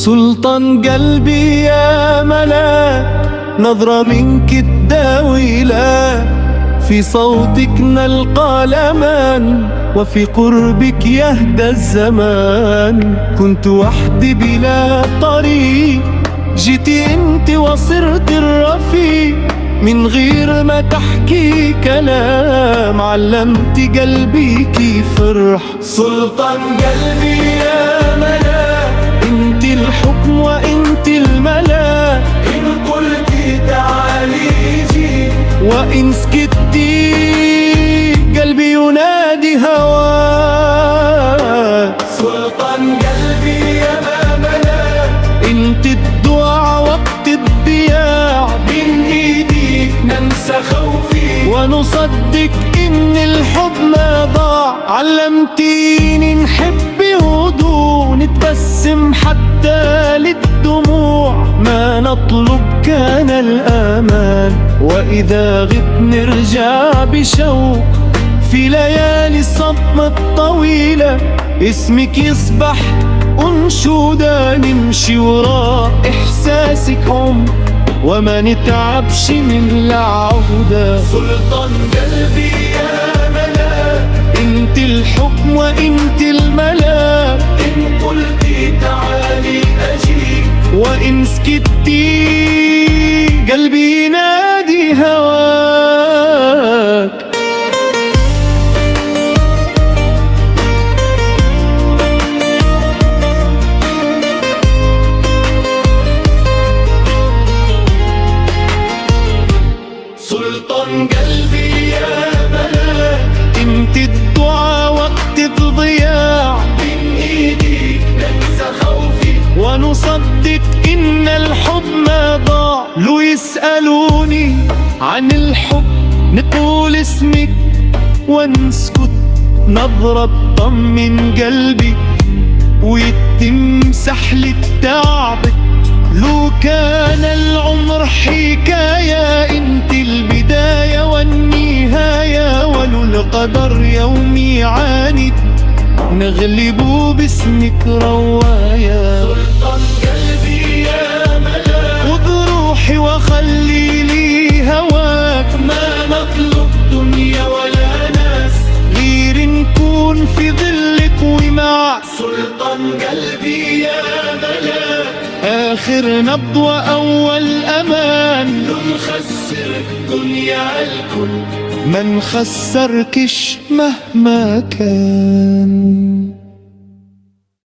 سلطان قلبي يا ملاك، نظرة منك تداوي لا، في صوتك نلقى الأمان، وفي قربك يهدى الزمان. كنت وحدي بلا طريق، جيتي انت وصرت الرفيق، من غير ما تحكي كلام علمت قلبي كيف فرح. سلطان قلبي يا ملاك، انت الحكم وانت الملاك، ان قلتي تعالي جي، وان سكتي قلبي ينادي هواك. سلطان قلبي يا ملاك، انت الدعاء وقت الضياع، بين ايديك ننسى خوفي ونصدق ان الحب ما ضاع. علمتيني نحب بهدوء، نتبسم حتى للدموع، ما نطلب كان الآمان، وإذا غبت نرجع بشوق، في ليالي الصدمة الطويلة اسمك يصبح أنشودة، نمشي وراء إحساسك وما نتعبش من العودة. سلطان قلبي يا ملاك، انت الحكم وانت الملاك، ان قلتي تعالي اجيك، وان سكتي قلبي ينادي هواك. سلطان قلبي يا ملاك، انت الدعاء وقت الضياع، بين ايديك ننسى خوفي ونصدق ان الحب ما ضاع. لو يسألوني عن الحب نقول اسمك ونسكت، نظرة تطمن قلبي ويتمسح لي تعبك. لو كان العمر حكاية انت البداية والنهاية، ولو القدر يومي عاند نغلبه باسمك رواية. سلطان قلبي يا ملاك، خذ روحي وخلي لي هواك، ما نطلب دنيا ولا ناس غير نكون في ظلك ومعك. سلطان قلبي يا ملاك، آخر نبض وأول أمان، لو نخسرك دنيا الكل ما نخسركش مهما كان.